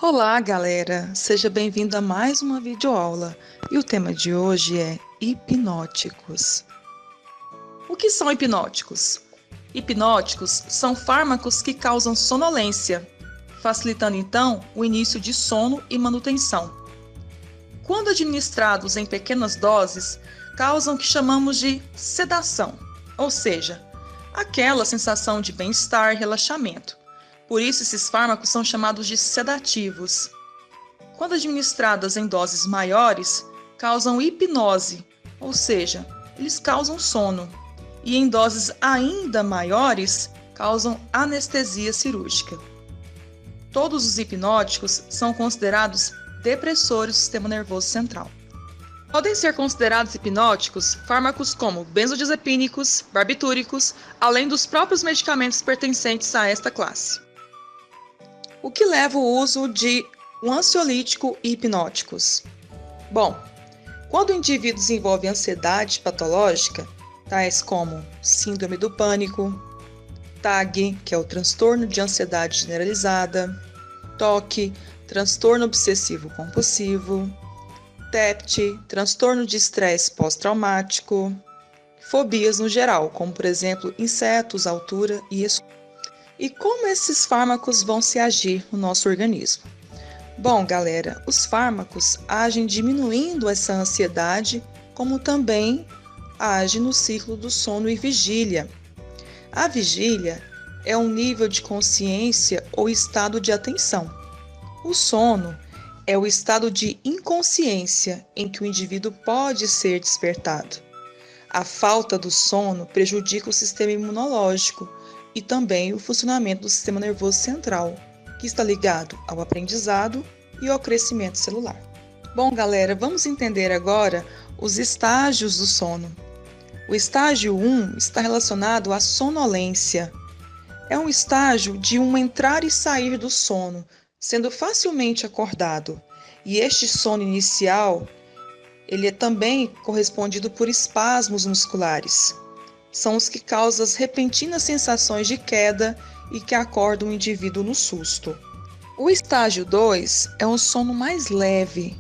Olá, galera! Seja bem-vindo a mais uma videoaula. E o tema de hoje é hipnóticos. O que são hipnóticos? Hipnóticos são fármacos que causam sonolência, facilitando então o início de sono e manutenção. Quando administrados em pequenas doses, causam o que chamamos de sedação, ou seja, aquela sensação de bem-estar e relaxamento. Por isso, esses fármacos são chamados de sedativos. Quando administradas em doses maiores, causam hipnose, ou seja, eles causam sono. E em doses ainda maiores, causam anestesia cirúrgica. Todos os hipnóticos são considerados depressores do sistema nervoso central. Podem ser considerados hipnóticos fármacos como benzodiazepínicos, barbitúricos, além dos próprios medicamentos pertencentes a esta classe. O que leva o uso de um ansiolítico e hipnóticos? Bom, quando o indivíduo desenvolve ansiedade patológica, tais como síndrome do pânico, TAG, que é o transtorno de ansiedade generalizada, TOC, transtorno obsessivo compulsivo, TEPT, transtorno de estresse pós-traumático, fobias no geral, como por exemplo insetos, altura e escuro. E como esses fármacos vão se agir no nosso organismo? Bom, galera, os fármacos agem diminuindo essa ansiedade, como também agem no ciclo do sono e vigília. A vigília é um nível de consciência ou estado de atenção. O sono é o estado de inconsciência em que o indivíduo pode ser despertado. A falta do sono prejudica o sistema imunológico e também o funcionamento do sistema nervoso central, que está ligado ao aprendizado e ao crescimento celular. Bom, galera, vamos entender agora os estágios do sono. O estágio 1 está relacionado à sonolência. É um estágio de um entrar e sair do sono, sendo facilmente acordado. E este sono inicial, ele é também correspondido por espasmos musculares. São os que causam as repentinas sensações de queda e que acordam o indivíduo no susto. O estágio 2 é um sono mais leve.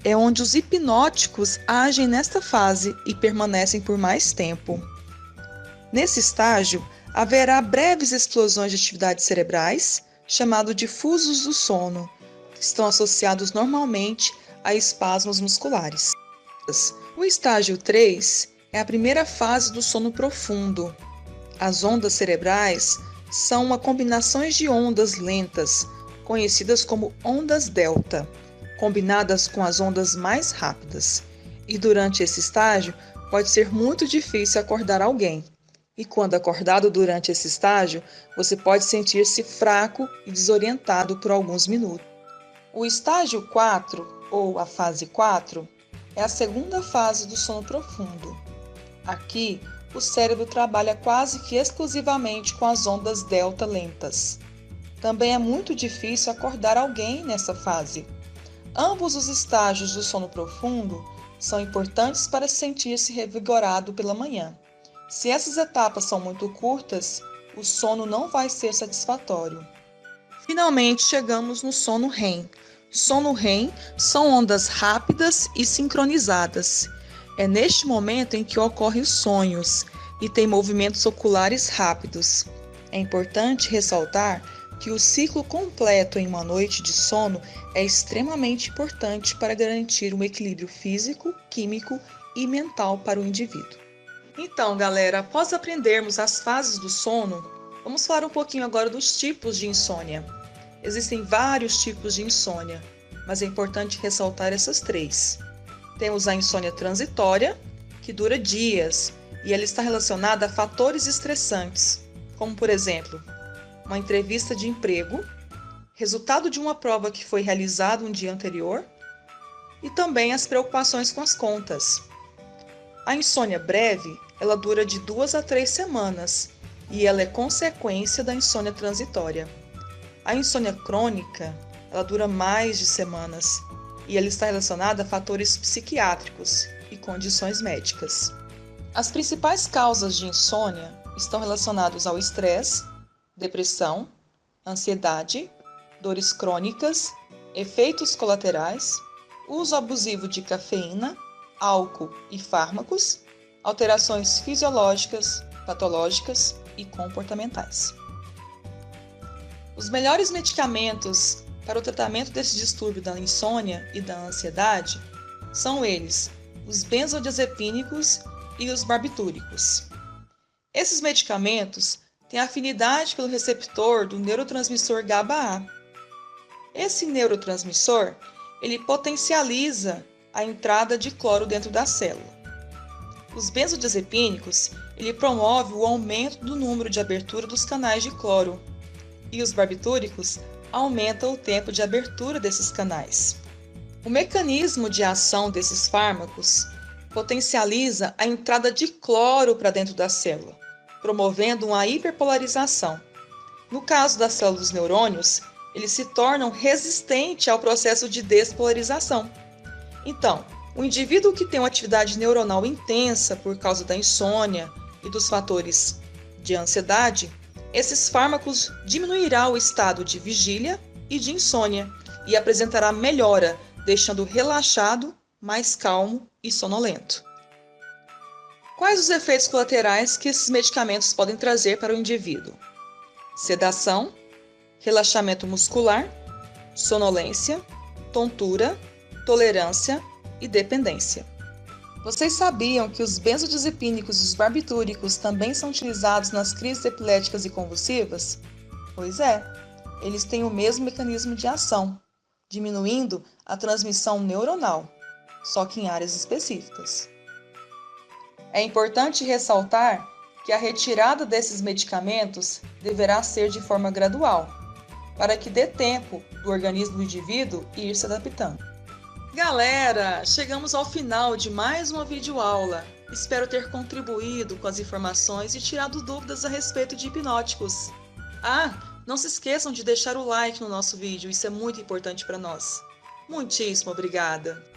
É onde os hipnóticos agem nesta fase e permanecem por mais tempo. Nesse estágio, haverá breves explosões de atividades cerebrais, chamados de fusos do sono, que estão associados normalmente a espasmos musculares. O estágio 3 é a primeira fase do sono profundo. As ondas cerebrais são uma combinação de ondas lentas, conhecidas como ondas delta, combinadas com as ondas mais rápidas. E durante esse estágio, pode ser muito difícil acordar alguém. E quando acordado durante esse estágio, você pode sentir-se fraco e desorientado por alguns minutos. O estágio 4, ou a fase 4, é a segunda fase do sono profundo. Aqui, o cérebro trabalha quase que exclusivamente com as ondas delta lentas. Também é muito difícil acordar alguém nessa fase. Ambos os estágios do sono profundo são importantes para sentir-se revigorado pela manhã. Se essas etapas são muito curtas, o sono não vai ser satisfatório. Finalmente, chegamos no sono REM. Sono REM são ondas rápidas e sincronizadas. É neste momento em que ocorrem os sonhos e tem movimentos oculares rápidos. É importante ressaltar que o ciclo completo em uma noite de sono é extremamente importante para garantir um equilíbrio físico, químico e mental para o indivíduo. Então, galera, após aprendermos as fases do sono, vamos falar um pouquinho agora dos tipos de insônia. Existem vários tipos de insônia, mas é importante ressaltar essas três. Temos a insônia transitória, que dura dias, e ela está relacionada a fatores estressantes, como por exemplo, uma entrevista de emprego, resultado de uma prova que foi realizada um dia anterior, e também as preocupações com as contas. A insônia breve, ela dura de 2 a 3 semanas, e ela é consequência da insônia transitória. A insônia crônica, ela dura mais de semanas, e ela está relacionada a fatores psiquiátricos e condições médicas. As principais causas de insônia estão relacionadas ao estresse, depressão, ansiedade, dores crônicas efeitos colaterais, uso abusivo de cafeína, álcool e fármacos, alterações fisiológicas, patológicas e comportamentais. Os melhores medicamentos para o tratamento desse distúrbio da insônia e da ansiedade são eles, os benzodiazepínicos e os barbitúricos. Esses medicamentos têm afinidade pelo receptor do neurotransmissor GABA-A. Esse neurotransmissor, ele potencializa a entrada de cloro dentro da célula. Os benzodiazepínicos, ele promove o aumento do número de abertura dos canais de cloro, e os barbitúricos aumentam o tempo de abertura desses canais. O mecanismo de ação desses fármacos potencializa a entrada de cloro para dentro da célula, promovendo uma hiperpolarização. No caso das células dos neurônios, eles se tornam resistentes ao processo de despolarização. Então, o indivíduo que tem uma atividade neuronal intensa por causa da insônia e dos fatores de ansiedade, esses fármacos diminuirão o estado de vigília e de insônia e apresentará melhora, deixando relaxado, mais calmo e sonolento. Quais os efeitos colaterais que esses medicamentos podem trazer para o indivíduo? Sedação, relaxamento muscular, sonolência, tontura, tolerância e dependência. Vocês sabiam que os benzodiazepínicos e os barbitúricos também são utilizados nas crises epiléticas e convulsivas? Pois é, eles têm o mesmo mecanismo de ação, diminuindo a transmissão neuronal, só que em áreas específicas. É importante ressaltar que a retirada desses medicamentos deverá ser de forma gradual, para que dê tempo do organismo do indivíduo ir se adaptando. Galera, chegamos ao final de mais uma videoaula. Espero ter contribuído com as informações e tirado dúvidas a respeito de hipnóticos. Não se esqueçam de deixar o like no nosso vídeo, isso é muito importante para nós. Muitíssimo obrigada!